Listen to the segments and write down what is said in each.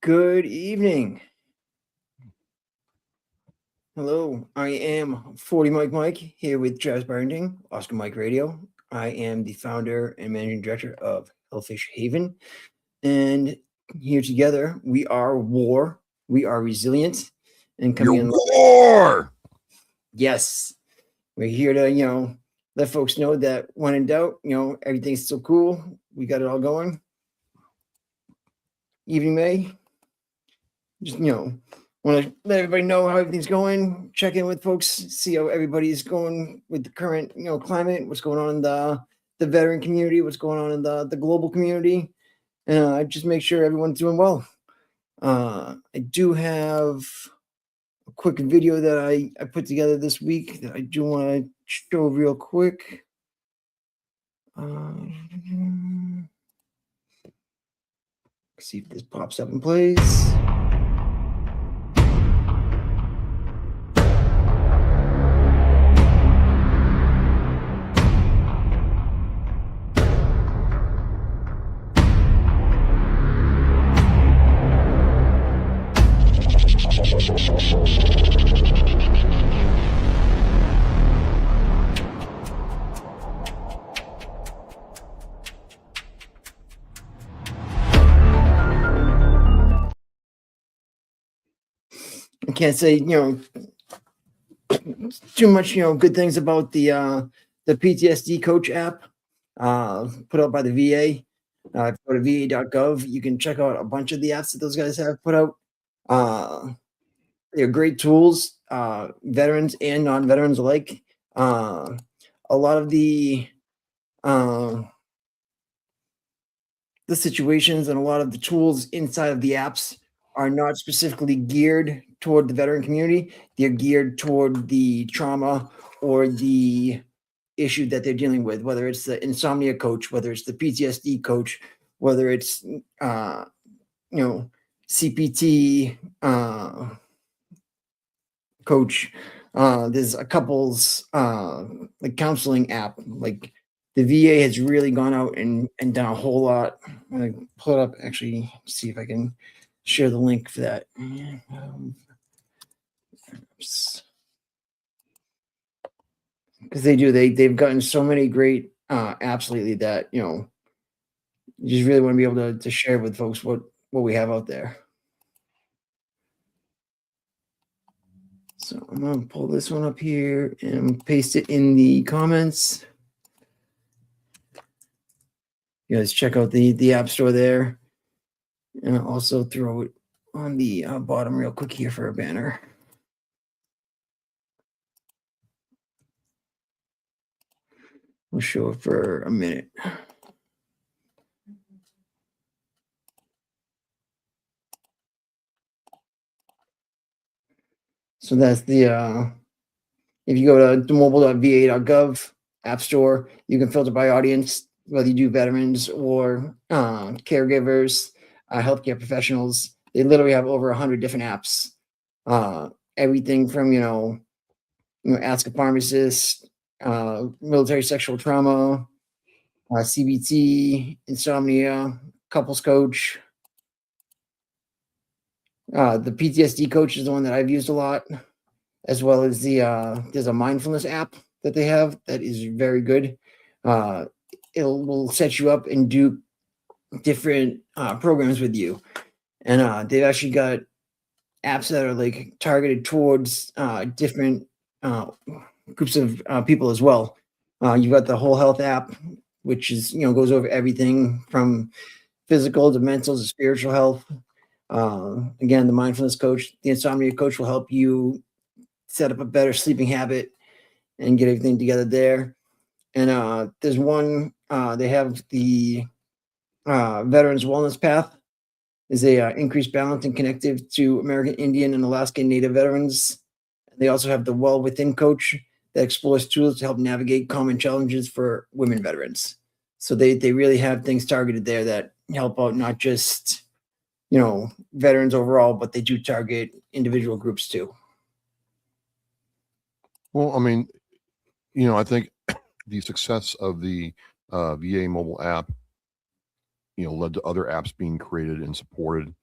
Good evening. Hello, I am 40 Mike here with Travis Barrington, Oscar Mike Radio. I am the founder and managing director of Hellfish Haven. And here together, we are W.A.R. We are resilient and coming in. W.A.R. Yes, we're here to, let folks know that when in doubt, everything's still cool. We got it all going. Evening, May. Just, want to let everybody know how everything's going, check in with folks, see how everybody's going with the current, climate, what's going on in the veteran community, what's going on in the global community, and just make sure everyone's doing well. I do have a quick video that I put together this week that I do want to show real quick. See if this pops up and plays. I can't say, too much, good things about the PTSD coach app put out by the VA. If you go to va.gov, you can check out a bunch of the apps that those guys have put out. They're great tools, veterans and non-veterans alike. A lot of the situations and a lot of the tools inside of the apps are not specifically geared toward the veteran community. They're geared toward the trauma or the issue that they're dealing with, whether it's the insomnia coach, whether it's the PTSD coach, whether it's, CPT coach. There's a couple's like counseling app. Like the VA has really gone out and done a whole lot. I'm gonna pull it up, actually, see if I can share the link for that. Because they've gotten so many great apps lately that you just really want to be able to share with folks what we have out there. So I'm gonna pull this one up here and paste it in the comments. You guys check out the app store there, and I'll also throw it on the bottom real quick here for a banner. We'll show it for a minute. So that's the, if you go to mobile.va.gov app store, you can filter by audience, whether you do veterans or caregivers, healthcare professionals. They literally have over 100 different apps. Everything from, ask a pharmacist, military sexual trauma, CBT, insomnia, couples coach. The PTSD coach is the one that I've used a lot, as well as there's a mindfulness app that they have that is very good. It will set you up and do different programs with you. And they've actually got apps that are like targeted towards different groups of people as well. You've got the whole health app, which is, goes over everything from physical to mental to spiritual health. Again, the mindfulness coach, the insomnia coach will help you set up a better sleeping habit and get everything together there. And there's one, they have the Veterans Wellness Path is a increased balance and connective to American Indian and Alaskan Native veterans. They also have the Well Within coach that explores tools to help navigate common challenges for women veterans. So they really have things targeted there that help out not just, veterans overall, but they do target individual groups too. Well, I mean, I think the success of the VA mobile app, led to other apps being created and supported.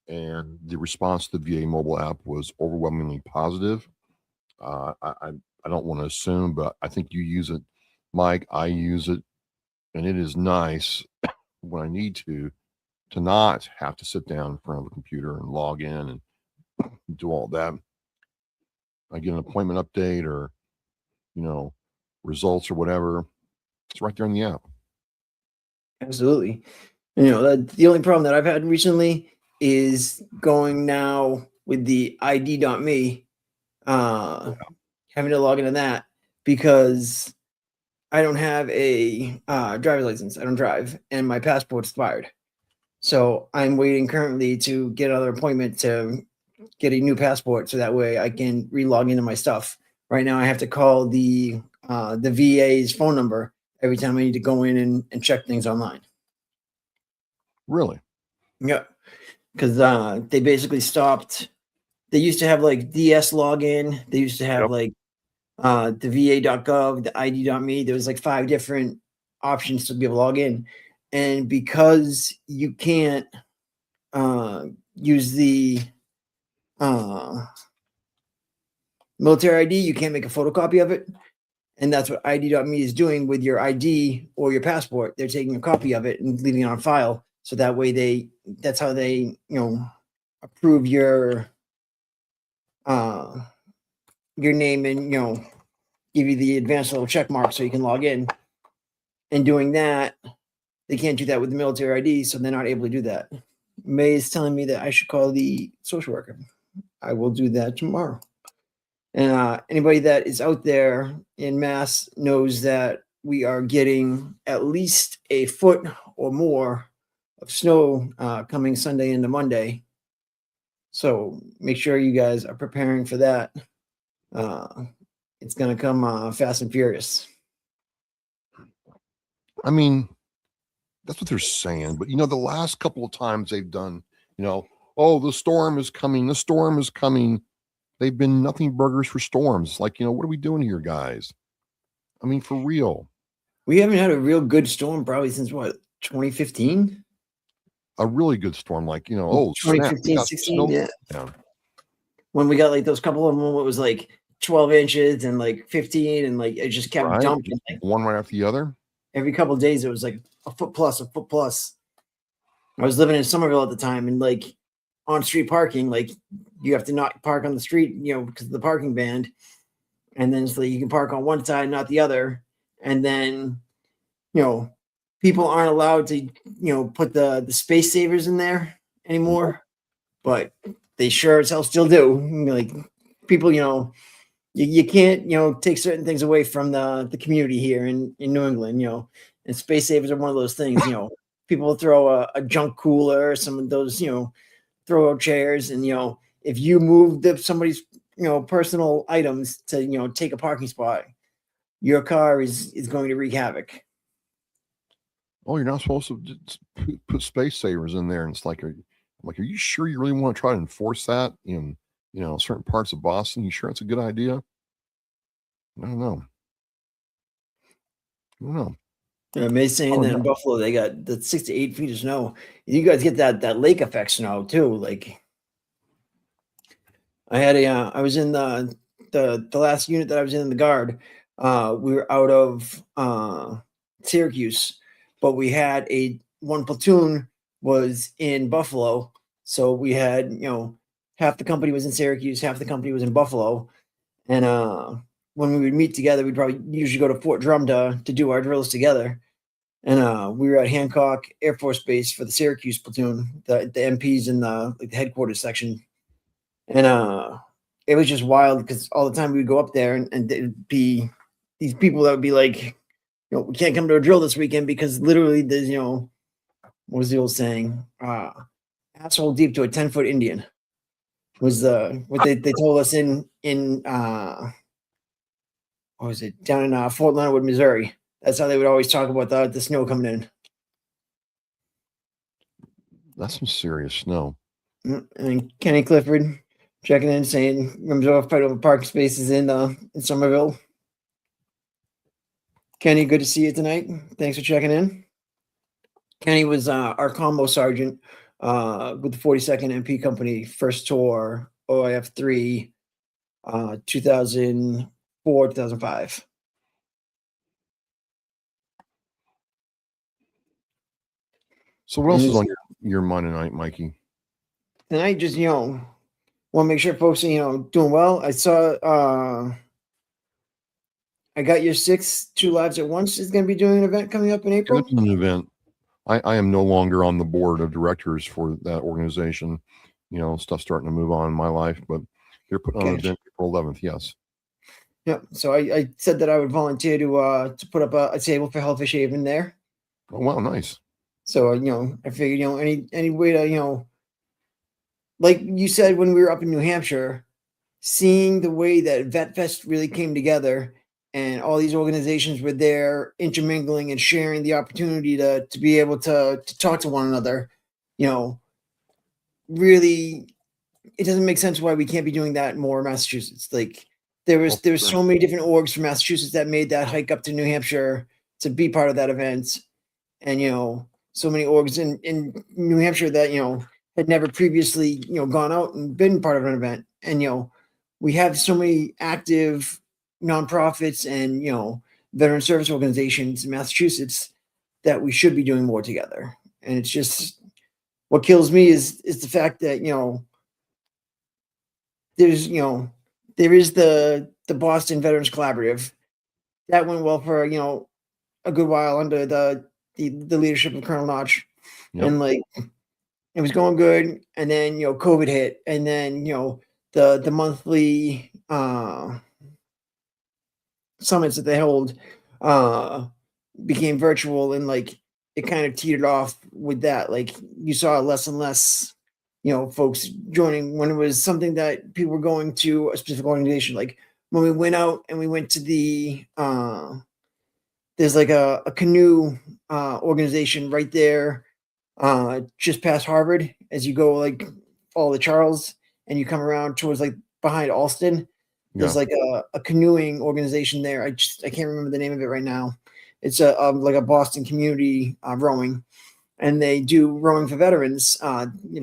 and the response to the VA mobile app was overwhelmingly positive. I don't want to assume, but I think you use it, Mike. I use it, and it is nice when I need to not have to sit down in front of a computer and log in and do all that. I get an appointment update or you know results or whatever. It's right there in the app. Absolutely. The only problem that I've had recently is going now with the ID.me, having to log into that because I don't have a driver's license. I don't drive, and my passport's expired. So I'm waiting currently to get another appointment to get a new passport, so that way I can re-log into my stuff. Right now, I have to call the VA's phone number every time I need to go in and check things online. Really? Yeah, because they basically stopped. They used to have like DS login. They used to have Yep. like the VA.gov, the ID.me. There was like 5 different options to be able to log in, and because you can't use the military ID, you can't make a photocopy of it. And that's what ID.me is doing with your ID or your passport. They're taking a copy of it and leaving it on file. So that way that's how they, approve your name and, give you the advanced level check mark so you can log in. And doing that, they can't do that with the military ID. So they're not able to do that. May is telling me that I should call the social worker. I will do that tomorrow. And anybody that is out there in Mass knows that we are getting at least a foot or more of snow coming Sunday into Monday. So make sure you guys are preparing for that. It's going to come fast and furious. I mean, that's what they're saying. But the last couple of times they've done, oh, the storm is coming. The storm is coming. They've been nothing burgers for storms. Like, what are we doing here, guys? I mean, for real. We haven't had a real good storm probably since what, 2015? A really good storm, like, oh, snap, 2015, 16, yeah. Yeah. When we got like those couple of them, what was like 12 inches and like 15, and like it just kept dumping. Like, one right after the other. every couple of days, it was like a foot plus, a foot plus. I was living in Somerville at the time, and like on street parking, like you have to not park on the street, because of the parking ban. And then it's like you can park on one side, not the other. And then, people aren't allowed to, put the space savers in there anymore, but they sure as hell still do. Like people, you can't, take certain things away from the community here in New England, and space savers are one of those things, people will throw a junk cooler, some of those, throw out chairs, and, if you move somebody's, personal items to, take a parking spot, your car is going to wreak havoc. Oh, you're not supposed to just put space savers in there. And it's like, are you sure you really want to try to enforce that in, certain parts of Boston? You sure it's a good idea? I don't know. May's saying that in Buffalo they got the 6 to 8 feet of snow. You guys get that lake effect snow too. Like I had I was in the last unit that I was in the Guard. We were out of Syracuse, but we had one platoon was in Buffalo. So we had, half the company was in Syracuse, half the company was in Buffalo. And when we would meet together, we'd probably usually go to Fort Drum to do our drills together. And we were at Hancock Air Force Base for the Syracuse platoon, the MPs in the headquarters section. And it was just wild because all the time we would go up there and it'd be these people that would be like, we can't come to a drill this weekend because literally there's, what was the old saying? Asshole deep to a 10-foot Indian was what they told us in what was it, down in Fort Leonard Wood, Missouri. That's how they would always talk about the snow coming in. That's some serious snow. And Kenny Clifford checking in saying, "Rooms off fight over parking spaces in Somerville." Kenny, good to see you tonight. Thanks for checking in. Kenny was our combo sergeant with the 42nd MP Company, first tour, OIF 3, 2004, 2005. So what else And is on your mind tonight, Mikey? I just, want to make sure folks are, doing well. I saw, I got your 6 Two Lives at Once is going to be doing an event coming up in Yeah, April. there's an event. I am no longer on the board of directors for that organization. Stuff starting to move on in my life, but they're putting on an Gotcha. event April 11th. Yes. Yeah. So I said that I would volunteer to put up a table for Hellfish Haven there. Oh, wow. Nice. So, I figured, any way to, like you said, when we were up in New Hampshire, seeing the way that Vet Fest really came together and all these organizations were there intermingling and sharing the opportunity to be able to talk to one another, really, it doesn't make sense why we can't be doing that more in Massachusetts. Like there was so many different orgs from Massachusetts that made that hike up to New Hampshire to be part of that event. And so many orgs in New Hampshire that had never previously gone out and been part of an event. And we have so many active nonprofits and veteran service organizations in Massachusetts that we should be doing more together. And it's just what kills me is the fact that there's there is the Boston Veterans Collaborative that went well for a good while under the leadership of Colonel Notch. Yep. And like it was going good, and then COVID hit, and then the monthly summits that they hold became virtual, and like it kind of teetered off with that. Like you saw less and less folks joining when it was something that people were going to a specific organization. Like when we went out and we went to the there's like a canoe organization right there just past Harvard as you go like follow the Charles and you come around towards like behind Alston. There's Yeah. like a canoeing organization there. I can't remember the name of it right now. It's a like a Boston community rowing, and they do rowing for veterans.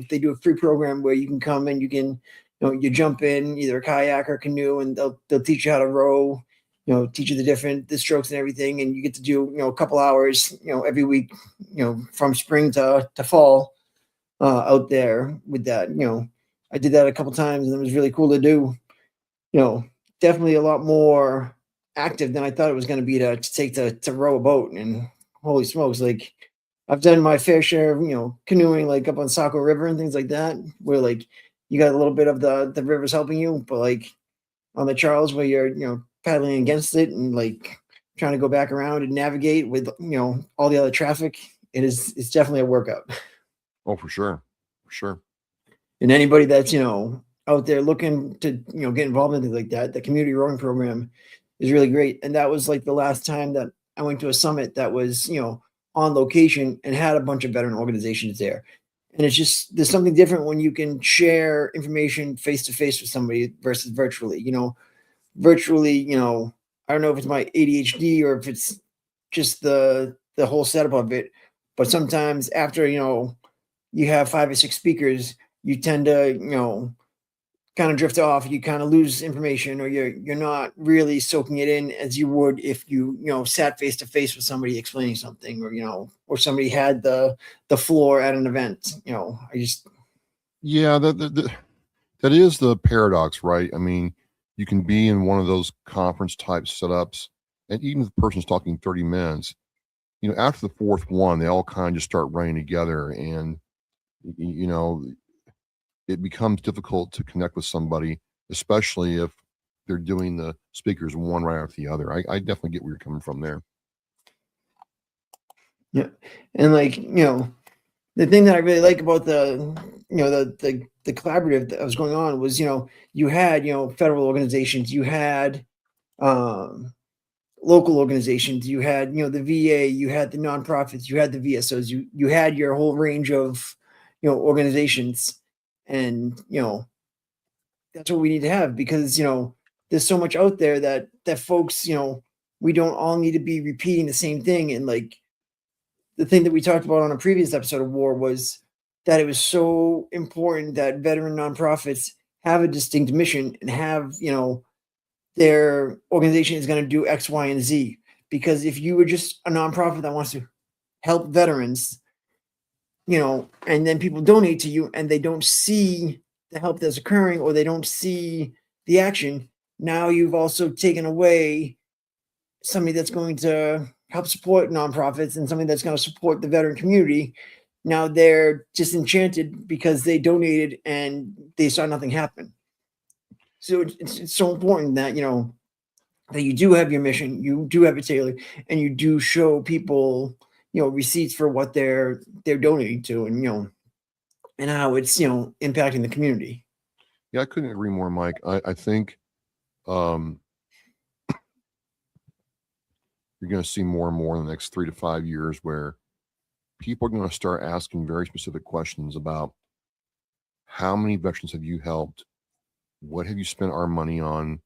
They do a free program where you can come and you can you jump in either a kayak or canoe, and they'll teach you how to row. Teach you the strokes and everything, and you get to do a couple hours every week from spring to fall out there with that. I did that a couple times and it was really cool to do. Definitely a lot more active than I thought it was going to be to take to row a boat. And holy smokes, like I've done my fair share of canoeing like up on Saco River and things like that, where like you got a little bit of the rivers helping you, but like on the Charles where you're paddling against it and like trying to go back around and navigate with all the other traffic, it's definitely a workout. Oh, for sure. For sure. And anybody that's out there looking to get involved in things like that, the community rowing program is really great. And that was like the last time that I went to a summit that was on location and had a bunch of veteran organizations there. And it's just there's something different when you can share information face to face with somebody versus virtually. Virtually, I don't know if it's my ADHD or if it's just the whole setup of it, but sometimes after you have 5 or 6 speakers, you tend to kind of drift off. You kind of lose information, or you're not really soaking it in as you would if you sat face to face with somebody explaining something, or somebody had the floor at an event. Yeah, that is the paradox, right? I mean, you can be in one of those conference type setups, and even if the person's talking 30 minutes, after the fourth one, they all kind of just start running together, and you know, it becomes difficult to connect with somebody, especially if they're doing the speakers one right after the other. I definitely get where you're coming from there. Yeah, and like the thing that I really like about the collaborative that was going on was you had federal organizations, you had um, local organizations, you had the VA, you had the nonprofits, you had the VSOs, you had your whole range of organizations, and that's what we need to have because there's so much out there that folks we don't all need to be repeating the same thing. And like the thing that we talked about on a previous episode of W.A.R. was that it was so important that veteran nonprofits have a distinct mission and have, their organization is going to do X, Y, and Z. Because if you were just a nonprofit that wants to help veterans, and then people donate to you and they don't see the help that's occurring or they don't see the action, now you've also taken away somebody that's going to help support nonprofits and somebody that's going to support the veteran community. Now they're disenchanted because they donated and they saw nothing happen. So it's so important that that you do have your mission, you do have it tailored, and you do show people receipts for what they're donating to, and how it's impacting the community. Yeah, I couldn't agree more, Mike. I think um, you're going to see more and more in the next 3 to 5 years where people are going to start asking very specific questions about how many veterans have you helped? What have you spent our money on?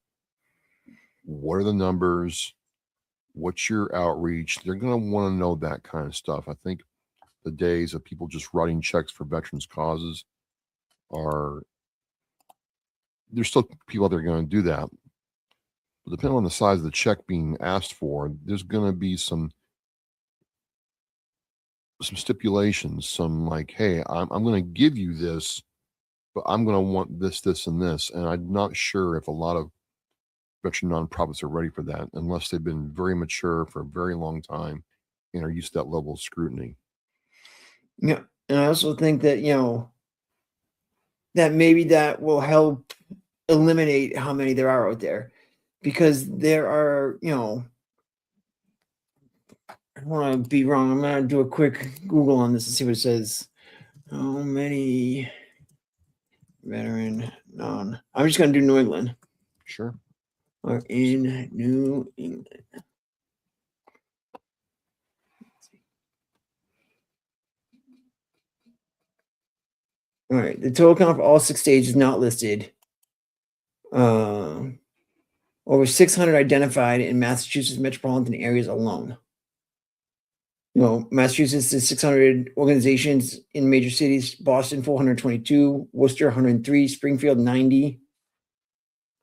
What are the numbers? What's your outreach? They're going to want to know that kind of stuff. I think the days of people just writing checks for veterans causes are, there's still people out there going to do that. But depending on the size of the check being asked for, there's going to be some stipulations, some like, hey, I'm going to give you this, but I'm going to want this, this, and this. And I'm not sure if a lot of veteran nonprofits are ready for that unless they've been very mature for a very long time and are used to that level of scrutiny. Yeah, and I also think that that maybe that will help eliminate how many there are out there, because there are I don't want to be wrong. I'm gonna do a quick Google on this and see what it says. How many veteran non? I'm just gonna do New England. Sure. Or in New England. All right, the total count for all 6 states is not listed. Over 600 identified in Massachusetts metropolitan areas alone. Massachusetts is 600 organizations in major cities: Boston 422, Worcester 103, Springfield 90.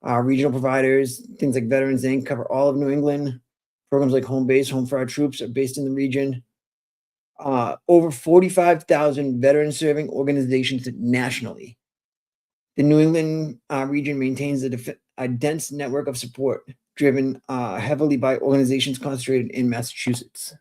Regional providers, things like Veterans Inc., cover all of New England. Programs like Home Base, Home for Our Troops are based in the region. Over 45,000 veteran serving organizations nationally. The New England region maintains a dense network of support driven heavily by organizations concentrated in Massachusetts.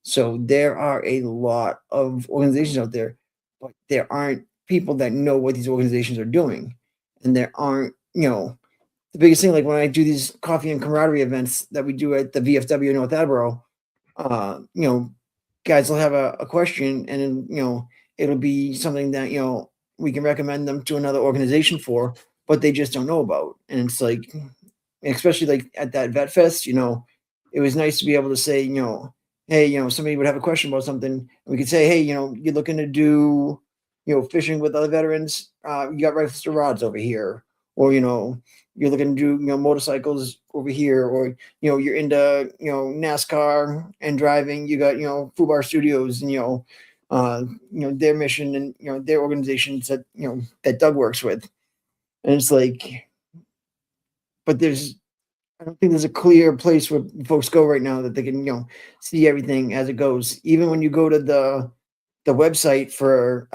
So there are a lot of organizations out there, but there aren't people that know what these organizations are doing. And there aren't, the biggest thing, like when I do these coffee and camaraderie events that we do at the VFW in North Attleboro, guys will have a question, and then, it'll be something that, we can recommend them to another organization for, but they just don't know about. And it's like, especially like at that vet fest, it was nice to be able to say, hey, somebody would have a question about something, and we could say, hey, you're looking to do, fishing with other veterans, you got rifles to rods over here, or, you're looking to do, motorcycles over here, or, you're into, NASCAR and driving, you got, FUBAR Studios and, their mission and, their organizations that, that Doug works with. And it's like, but I don't think there's a clear place where folks go right now that they can, see everything as it goes. Even when you go to the website for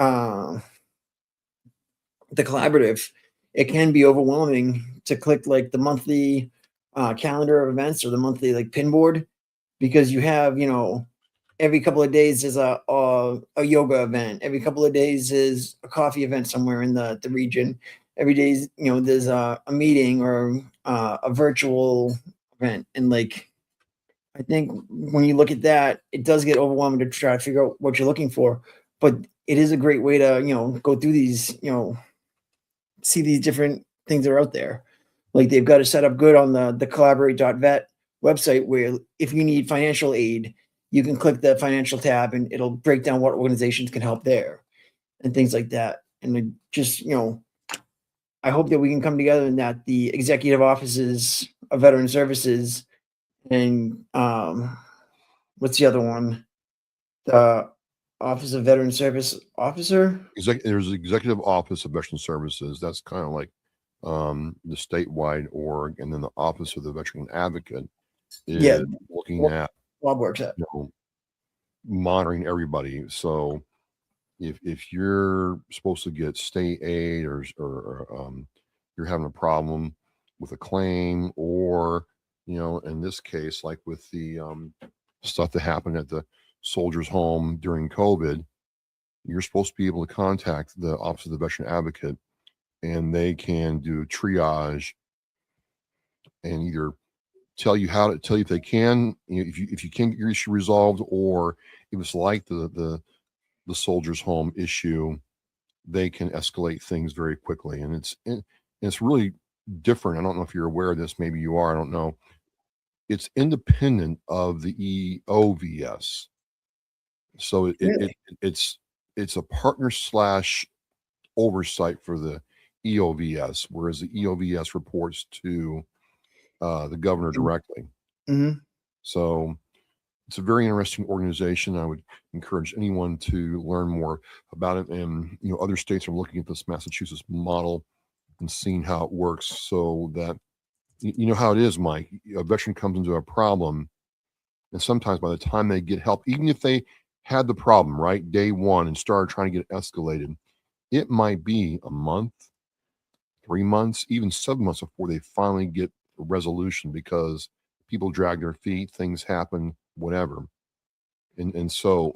the collaborative, it can be overwhelming to click like the monthly calendar of events or the monthly like pin board, because you have, every couple of days is a yoga event. Every couple of days is a coffee event somewhere in the region. Every day, there's a meeting or a virtual event. And like, I think when you look at that, it does get overwhelming to try to figure out what you're looking for. But it is a great way to, go through these, see these different things that are out there. Like they've got it set up good on the collaborate.vet website, where if you need financial aid, you can click the financial tab and it'll break down what organizations can help there and things like that. And it just, I hope that we can come together and that the executive offices of veteran services and what's the other one? The Office of Veteran Service Officer. There's the Executive Office of Veteran Services. That's kind of like the statewide org, and then the Office of the Veteran Advocate Yeah, is looking at Bob works at. Monitoring everybody. So if you're supposed to get state aid or you're having a problem with a claim, or in this case, like with the stuff that happened at the soldiers' home during COVID, you're supposed to be able to contact the Office of the Veteran Advocate, and they can do triage and either tell you if they can, if you can get your issue resolved, or if it's like the soldiers' home issue, they can escalate things very quickly. And it's really different. I don't know if you're aware of this. Maybe you are. I don't know. It's independent of the EOVS. So Really? it's a partner / oversight for the EOVS, whereas the EOVS reports to the governor directly. Mm-hmm. So it's a very interesting organization. I would encourage anyone to learn more about it. And other states are looking at this Massachusetts model and seeing how it works, so that you know how it is, Mike. A veteran comes into a problem, and sometimes by the time they get help, even if they had the problem right day one and started trying to get it escalated, it might be a month, 3 months, even 7 months before they finally get a resolution, because people drag their feet, things happen, whatever. And so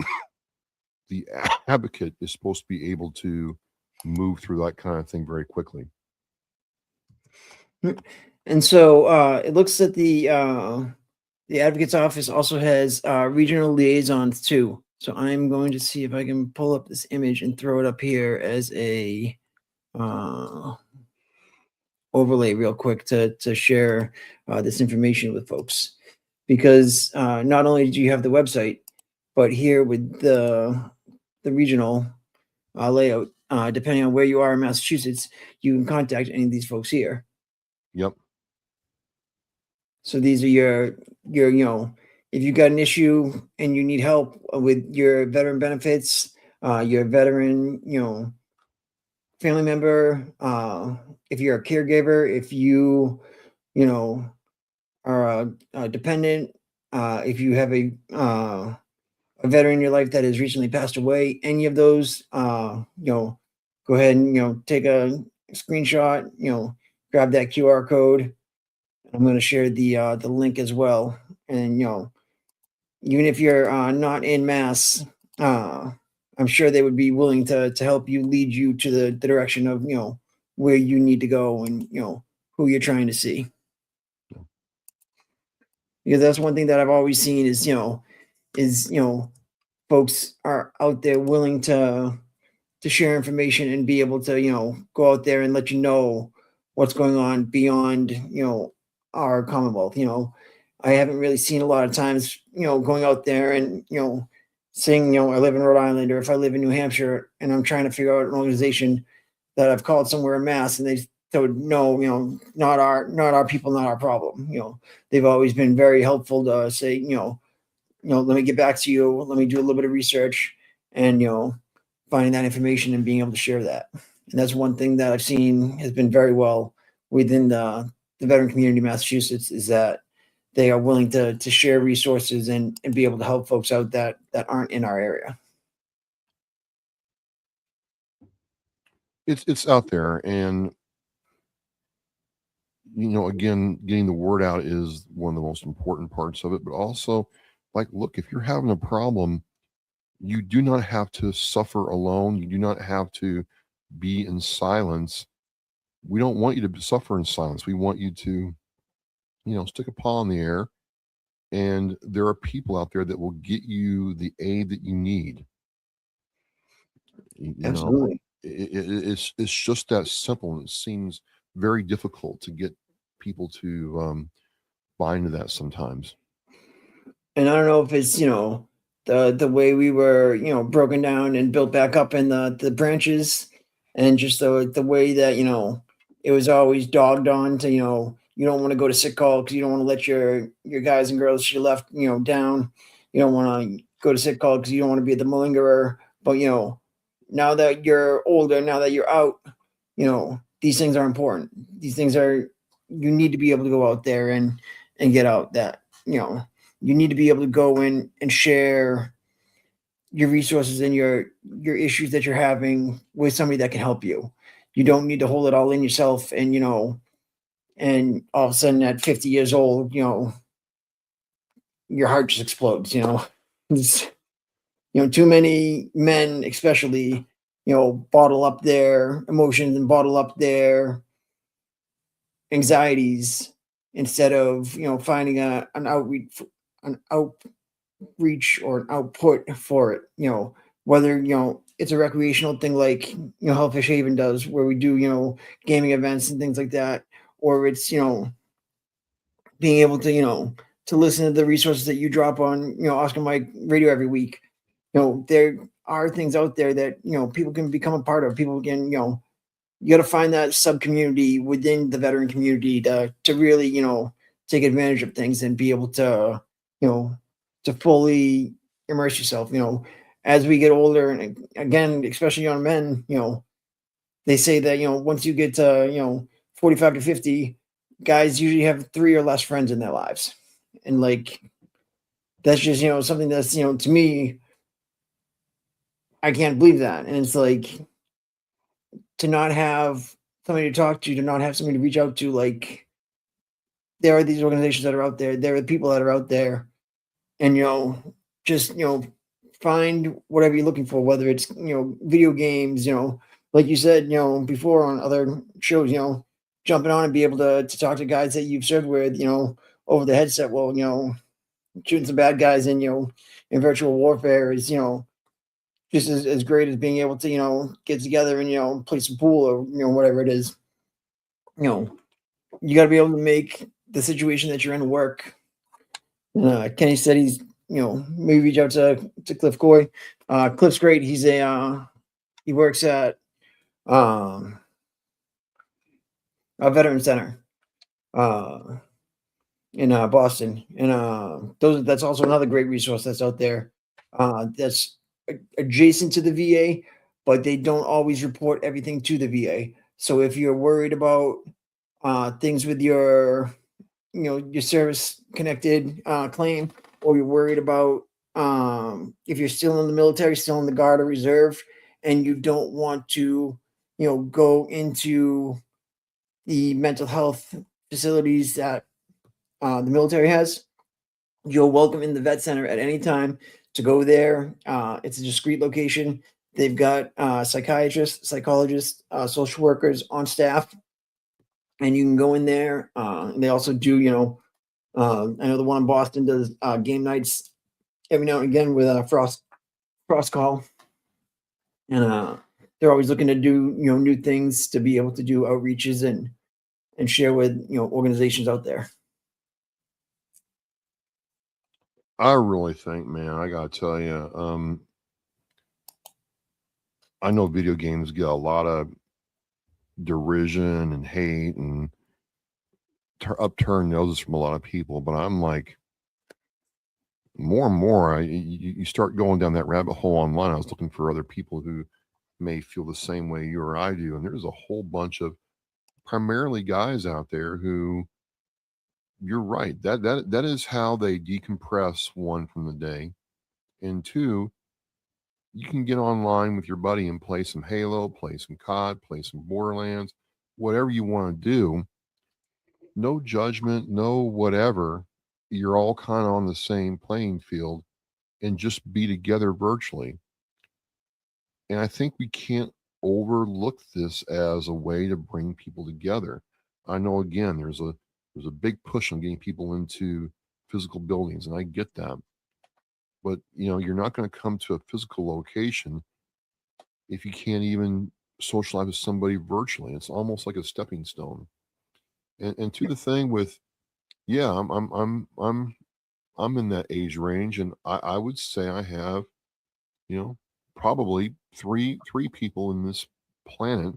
the advocate is supposed to be able to move through that kind of thing very quickly. And so it looks that the advocate's office also has regional liaisons too. So I'm going to see if I can pull up this image and throw it up here as a overlay real quick to share this information with folks. Because not only do you have the website, but here with the regional layout, depending on where you are in Massachusetts, you can contact any of these folks here. Yep. So these are your if you got an issue and you need help with your veteran benefits, your veteran, family member, if you're a caregiver, if you, are a dependent, if you have a veteran in your life that has recently passed away, any of those, go ahead and, take a screenshot, grab that QR code. I'm going to share the link as well. And, even if you're not in Mass, I'm sure they would be willing to help you, lead you to the direction of, where you need to go and, who you're trying to see. Because that's one thing that I've always seen is, folks are out there willing to share information and be able to, go out there and let you know what's going on beyond, our Commonwealth. I haven't really seen a lot of times, going out there and, saying, I live in Rhode Island, or if I live in New Hampshire and I'm trying to figure out an organization that I've called somewhere in Mass, and they told, no, not our people, not our problem. They've always been very helpful to say, let me get back to you. Let me do a little bit of research and, finding that information and being able to share that. And that's one thing that I've seen has been very well within the veteran community of Massachusetts, is that they are willing to share resources and be able to help folks out that aren't in our area. It's out there, and again, getting the word out is one of the most important parts of it. But also, like, look, if you're having a problem, you do not have to suffer alone. You do not have to be in silence. We don't want you to suffer in silence. We want you to, stick a paw in the air, and there are people out there that will get you the aid that you need. Absolutely. It's just that simple, and it seems very difficult to get people to buy into that sometimes. And I don't know if it's, the way we were, broken down and built back up in the branches, and just the way that, it was always dogged on to, you don't want to go to sick call because you don't want to let your guys and girls you left, down. You don't want to go to sick call because you don't want to be the malingerer. But now that you're older, now that you're out, these things are important. These things are, you need to be able to go out there and get out that, you need to be able to go in and share your resources and your issues that you're having with somebody that can help you. You don't need to hold it all in yourself and all of a sudden at 50 years old, your heart just explodes, It's, too many men especially, bottle up their emotions and bottle up their anxieties instead of, finding an outreach or an output for it, whether, it's a recreational thing like, Hellfish Haven does, where we do, gaming events and things like that, or it's, being able to, to listen to the resources that you drop on, Oscar Mike radio every week. There are things out there that, people can become a part of. People can, you got to find that sub community within the veteran community to really, take advantage of things and be able to, to fully immerse yourself, as we get older. And again, especially young men, they say that, once you get to, 45 to 50, guys usually have 3 or less friends in their lives. And like, that's just, something that's, to me, I can't believe that. And it's like, to not have somebody to talk to not have somebody to reach out to, like, there are these organizations that are out there. There are people that are out there, and just find whatever you're looking for, whether it's video games, like you said, before on other shows, jumping on and be able to talk to guys that you've served with, over the headset. Well, shooting some bad guys in virtual warfare is just as great as being able to get together and play some pool or whatever it is. You got to be able to make the situation that you're in work. Kenny said he's maybe reach out to Cliff Coy. Cliff's great. He's he works at a veteran center in Boston, and that's also another great resource that's out there. That's adjacent to the VA, but they don't always report everything to the VA. So if you're worried about things with your your service connected claim, or you're worried about if you're still in the military, still in the Guard or Reserve, and you don't want to go into the mental health facilities that the military has, you're welcome in the vet center at any time to go there. It's a discreet location. They've got psychiatrists, psychologists, social workers on staff, and you can go in there. And they also do, I know the one in Boston does game nights every now and again with Frost Call, and they're always looking to do new things to be able to do outreaches and share with organizations out there. I really think, man, I gotta tell you, I know video games get a lot of derision and hate and upturned noses from a lot of people, but I'm like, more and more, you start going down that rabbit hole online. I was looking for other people who may feel the same way you or I do, and there's a whole bunch of primarily guys out there who, you're right, that is how they decompress, one, from the day, and two, you can get online with your buddy and play some Halo, play some COD, play some Borderlands, whatever you want to do. No judgment, no whatever. You're all kind of on the same playing field and just be together virtually. And I think we can't overlook this as a way to bring people together. I know, again, there's a big push on getting people into physical buildings, and I get that. But you're not going to come to a physical location if you can't even socialize with somebody virtually. It's almost like a stepping stone. And to the thing with, yeah, I'm in that age range, and I would say I have, probably three people in this planet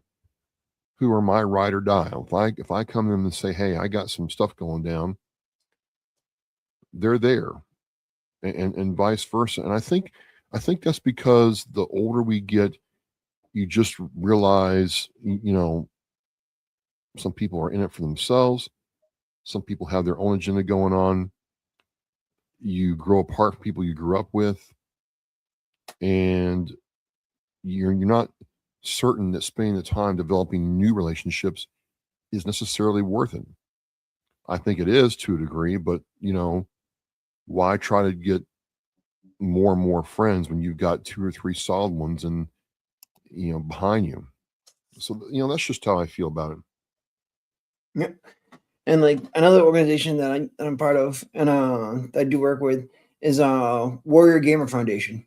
who are my ride or die. If I come to them and say, hey, I got some stuff going down, they're there. and vice versa. And I think that's because the older we get, you just realize, some people are in it for themselves. Some people have their own agenda going on. You grow apart from people you grew up with, and you're not certain that spending the time developing new relationships is necessarily worth it. I think it is to a degree, but why try to get more and more friends when you've got two or three solid ones and behind you? So that's just how I feel about it. Yep. And like another organization that I'm part of and that I do work with is Warrior Gamer Foundation.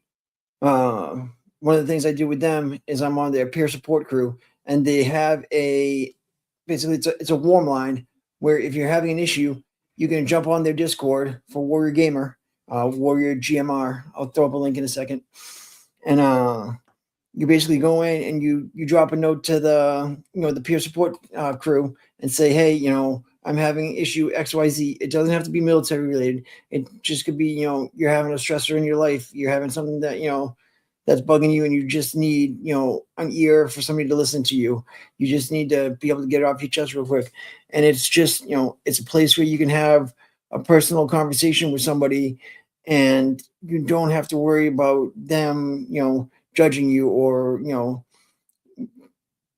One of the things I do with them is I'm on their peer support crew, and they have basically it's a warm line where if you're having an issue, you can jump on their Discord for Warrior Gamer, Warrior GMR. I'll throw up a link in a second, and you basically go in and you drop a note to the peer support crew and say, hey, I'm having issue XYZ. It doesn't have to be military related. It just could be, you're having a stressor in your life. You're having something that, that's bugging you, and you just need, an ear for somebody to listen to you. You just need to be able to get it off your chest real quick. And it's just, it's a place where you can have a personal conversation with somebody, and you don't have to worry about them, judging you or,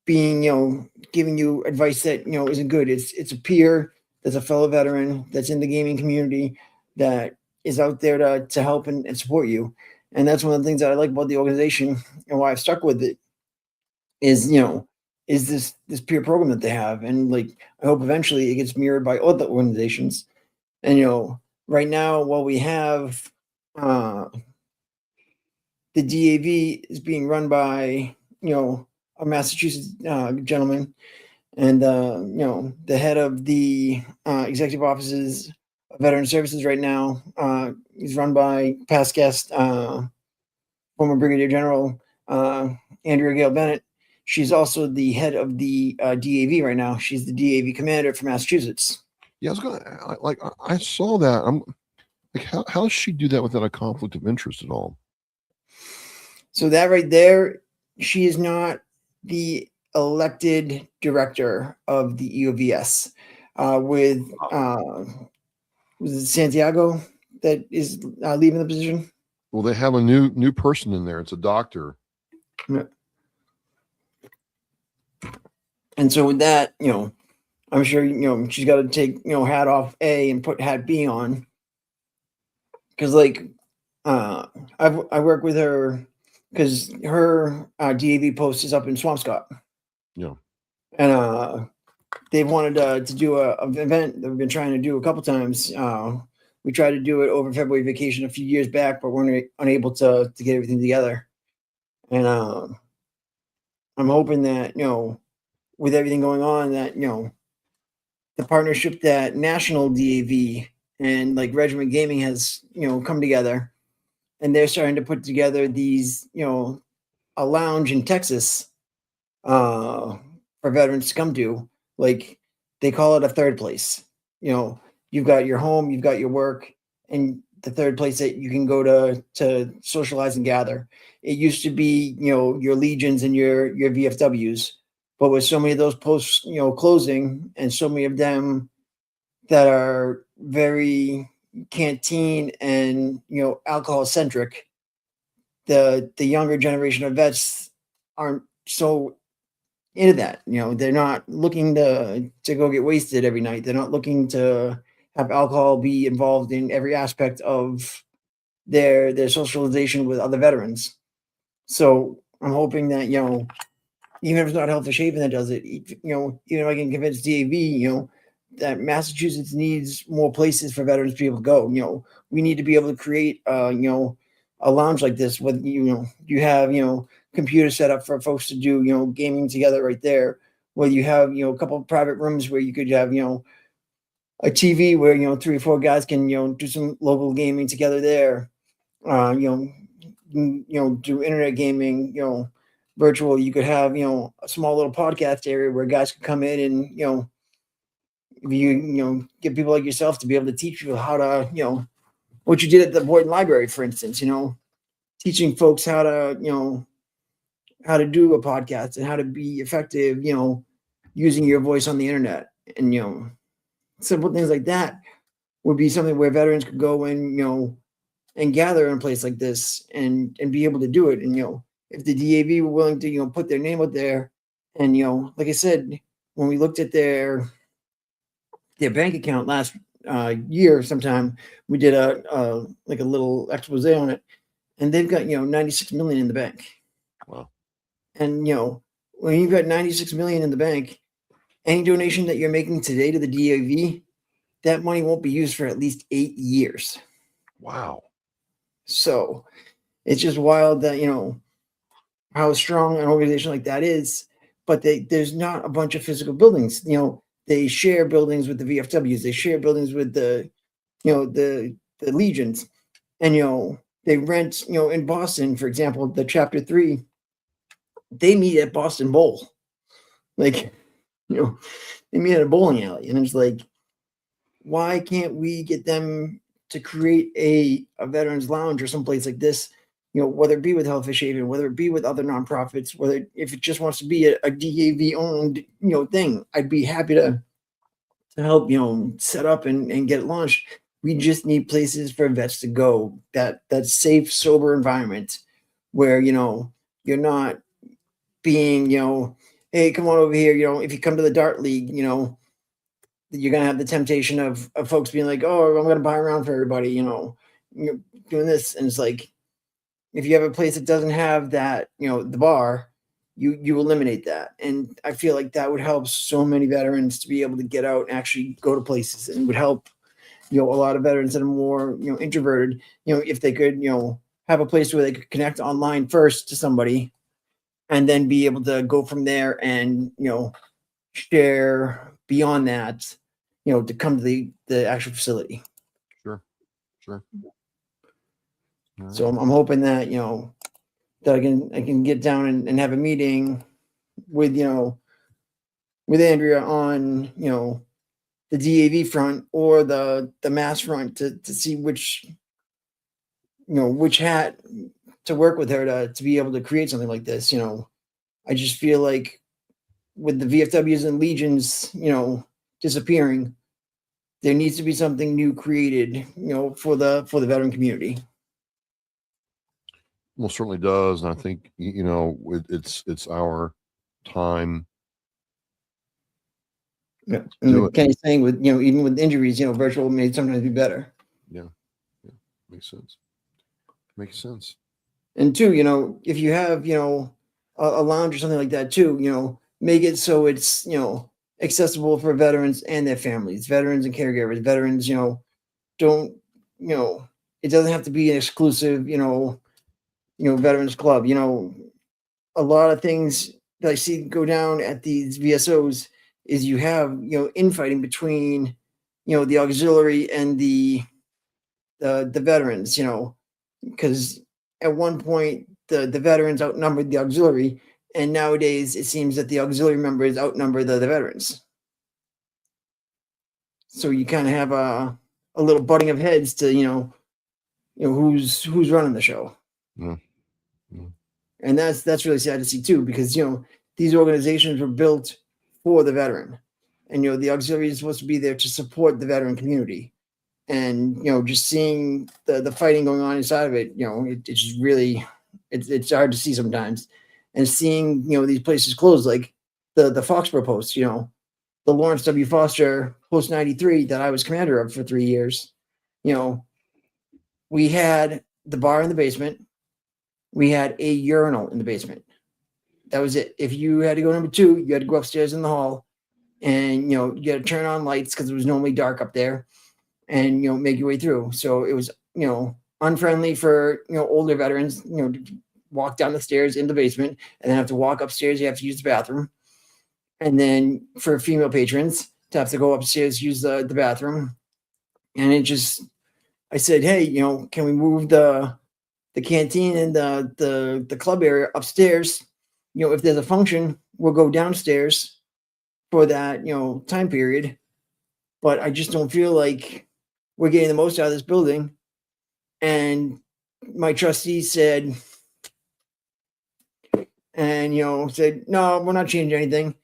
being, giving you advice that, isn't good. It's a peer that's a fellow veteran that's in the gaming community that is out there to help and support you. And that's one of the things that I like about the organization and why I've stuck with it is, is this peer program that they have. And like, I hope eventually it gets mirrored by other organizations. And, right now, while we have, the DAV is being run by, a Massachusetts gentleman, and the head of the executive offices of Veteran Services right now is run by past guest, former Brigadier General Andrea Gale Bennett. She's also the head of the DAV right now. She's the DAV commander for Massachusetts. Yeah, I saw that. I'm like, how does she do that without a conflict of interest at all? So that right there, she is not the elected director of the EOVS. With was it Santiago that is leaving the position? Well, they have a new person in there. It's a doctor. And so with that, I'm sure she's got to take hat off A and put hat B on, because like I work with her because her DAV post is up in Swampscott. Yeah. And they've wanted to do an event that we've been trying to do a couple times. We tried to do it over February vacation a few years back, but we're unable to get everything together. And I'm hoping that, with everything going on, that, the partnership that National DAV and like Regiment Gaming has, come together, and they're starting to put together these, a lounge in Texas for veterans to come to. Like, they call it a third place. You've got your home, you've got your work, and the third place that you can go to socialize and gather. It used to be, your Legions and your VFWs, but with so many of those posts, closing, and so many of them that are very canteen and alcohol centric, the younger generation of vets aren't so into that. They're not looking to go get wasted every night. They're not looking to have alcohol be involved in every aspect of their socialization with other veterans. So I'm hoping that, even if it's not Health for Shaving that does it, even if I can convince DAV, that Massachusetts needs more places for veterans to be able to go. We need to be able to create, a lounge like this with, you have, computer set up for folks to do, gaming together right there, where you have, a couple of private rooms where you could have, a TV where, 3 or 4 guys can, do some local gaming together there. Do internet gaming, virtual. You could have, a small little podcast area where guys could come in and, get people like yourself to be able to teach you how to, what you did at the Boyd Library, for instance, teaching folks how to, how to do a podcast and how to be effective, using your voice on the internet. And, simple things like that would be something where veterans could go and gather in a place like this and be able to do it. And, if the DAV were willing to, put their name out there and, like I said, when we looked at their bank account last year sometime, we did a like a little expose on it, and they've got 96 million in the bank. Wow. And when you've got 96 million in the bank, any donation that you're making today to the DAV, that money won't be used for at least 8 years. Wow. So it's just wild that how strong an organization like that is, but there's not a bunch of physical buildings. They share buildings with the VFWs, they share buildings with the the legions, and they rent, in Boston, for example, the chapter 3, they meet at Boston Bowl. Like, they meet at a bowling alley, and it's like, why can't we get them to create a veterans lounge or someplace like this, whether it be with Hellfish Haven, whether it be with other nonprofits, whether if it just wants to be a DAV owned, thing, I'd be happy to help, set up and get it launched. We just need places for vets to go, that safe, sober environment where, you're not being, hey, come on over here. If you come to the Dart League, you're going to have the temptation of folks being like, oh, I'm going to buy around for everybody, you're doing this. And it's like, if you have a place that doesn't have that, the bar, you eliminate that. And I feel like that would help so many veterans to be able to get out and actually go to places, and would help, a lot of veterans that are more, introverted, if they could, have a place where they could connect online first to somebody and then be able to go from there and, share beyond that, to come to the actual facility. Sure. So I'm hoping that, that I can get down and have a meeting with, with Andrea on, the DAV front or the mass front to see which hat to work with her to be able to create something like this. I just feel like with the VFWs and legions, disappearing, there needs to be something new created, for the veteran community. Well, certainly does, and I think it's our time. Yeah, and Kenny's saying with even with injuries, virtual may sometimes be better. Yeah, makes sense. And two, if you have a lounge or something like that too, make it so it's accessible for veterans and their families, veterans and caregivers. Veterans, don't it doesn't have to be an exclusive veterans club. A lot of things that I see go down at these VSOs is you have infighting between the auxiliary and the veterans, because at one point the veterans outnumbered the auxiliary, and nowadays it seems that the auxiliary members outnumber the veterans. So you kind of have a little butting of heads to who's running the show. Yeah. And that's really sad to see too, because these organizations were built for the veteran, and the auxiliary is supposed to be there to support the veteran community. And just seeing the fighting going on inside of it, it's just really it's hard to see sometimes. And seeing these places close, like the Foxborough Post, the Lawrence W. Foster Post 93 that I was commander of for 3 years. We had the bar in the basement. We had a urinal in the basement. That was it. If you had to go number 2, you had to go upstairs in the hall, and you had to turn on lights because it was normally dark up there, and make your way through. So it was unfriendly for older veterans to walk down the stairs in the basement and then have to walk upstairs. You have to use the bathroom, and then for female patrons to have to go upstairs, use the bathroom. And it just, I said, hey, can we move the canteen and the club area upstairs? If there's a function, we'll go downstairs for that time period. But I just don't feel like we're getting the most out of this building And my trustee said, said, no, we're not changing anything.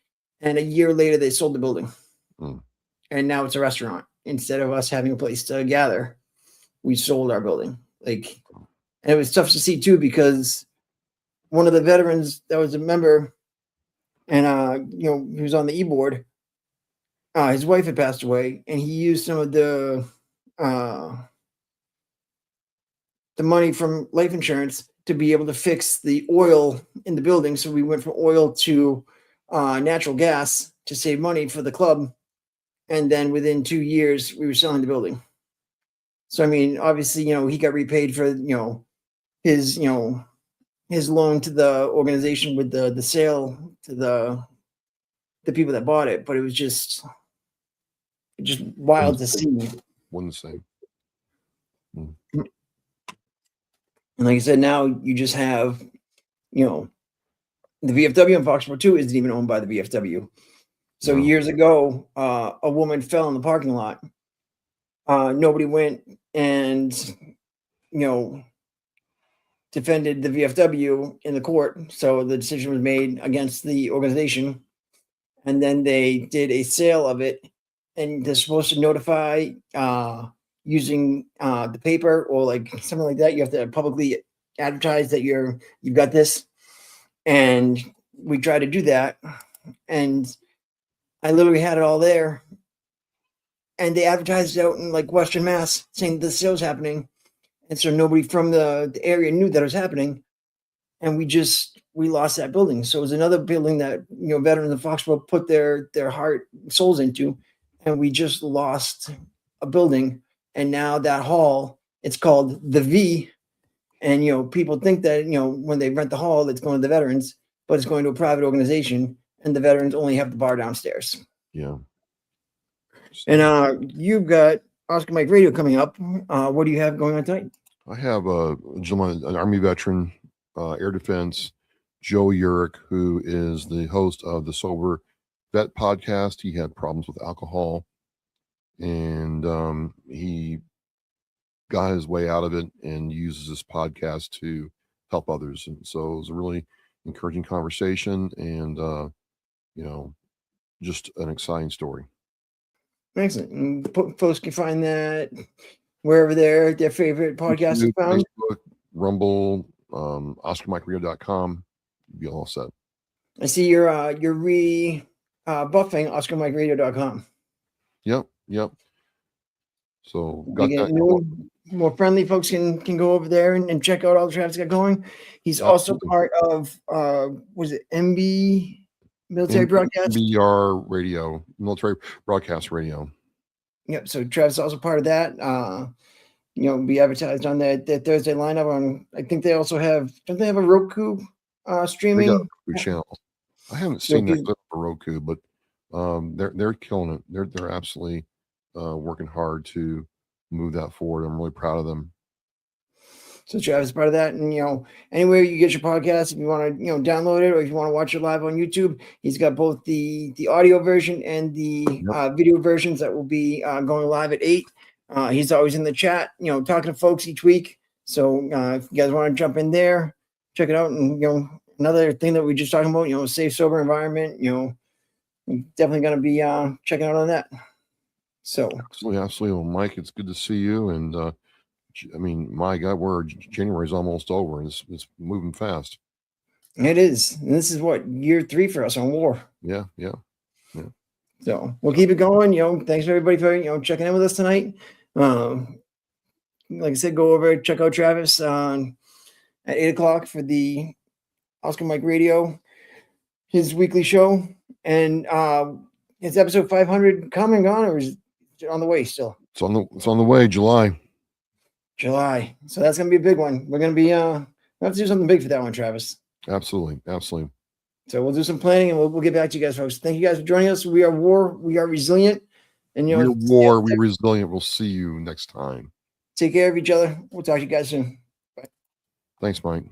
And a year later, they sold the building. And now it's a restaurant. Instead of us having a place to gather, we sold our building. And it was tough to see too, because one of the veterans that was a member, and he was on the e-board, his wife had passed away, and he used some of the money from life insurance to be able to fix the oil in the building. So we went from oil to natural gas to save money for the club. And then within 2 years, we were selling the building. So, I mean, obviously, he got repaid for, his loan to the organization with the sale to the people that bought it. But it was just wild to see. Wasn't the same. And like I said, now you just have, the VFW in Foxborough 2 isn't even owned by the VFW. So years ago, a woman fell in the parking lot. Nobody went and, defended the VFW in the court. So the decision was made against the organization. And then they did a sale of it. And they're supposed to notify using the paper or like something like that. You have to publicly advertise that you've got this. And we tried to do that. And I literally had it all there. And they advertised it out in like Western Mass saying the sale's happening. And so nobody from the area knew that it was happening. And we lost that building. So it was another building that, veterans of Foxborough put their heart and souls into. And we just lost a building. And now that hall, it's called the V. And, people think that, when they rent the hall, it's going to the veterans, but it's going to a private organization. And the veterans only have the bar downstairs. Yeah. And you've got Oscar Mike Radio coming up. What do you have going on tonight? I have a gentleman, an Army veteran, Air Defense, Joe Urick, who is the host of the Sober Vet podcast. He had problems with alcohol, and he got his way out of it and uses this podcast to help others. And so it was a really encouraging conversation, and just an exciting story. Excellent. And folks can find that wherever their favorite podcast is found. Facebook, Rumble, OscarMikeRio.com. You'll be all set. I see you're buffing OscarMikeRadio.com. Yep. So got that. More friendly folks can go over there and check out all the Travis got going. He's also part of was it MB Military Broadcast? W.A.R. Radio, Military Broadcast Radio. Yep. So Travis is also part of that. Be advertised on that Thursday lineup. On I think they also don't they have a Roku streaming? They got a channel. I haven't seen that clip for Roku, but they're killing it. They're absolutely working hard to move that forward. I'm really proud of them. So Travis is part of that, and anywhere you get your podcast, if you want to download it or if you want to watch it live on YouTube, he's got both the audio version and the video versions that will be going live at 8. He's always in the chat, talking to folks each week. So if you guys want to jump in there, check it out. And another thing that we just talking about, safe, sober environment. Definitely going to be checking out on that. So absolutely. Well, Mike, it's good to see you, and I mean, my God, January's almost over, and it's moving fast. It is. And this is what, year 3 for us on WAR. Yeah. So we'll keep it going. Thanks everybody for checking in with us tonight. Like I said, go over, check out Travis at 8:00 for the Oscar Mike Radio, his weekly show. And is episode 500 come and gone, or is it on the way still? It's on the way, July. So that's gonna be a big one. We're gonna be we'll have to do something big for that one, Travis. Absolutely. So we'll do some planning, and we'll get back to you guys, folks. Thank you guys for joining us. We are WAR. We are resilient. And we're WAR. We're resilient. We'll see you next time. Take care of each other. We'll talk to you guys soon. Bye. Thanks, Mike.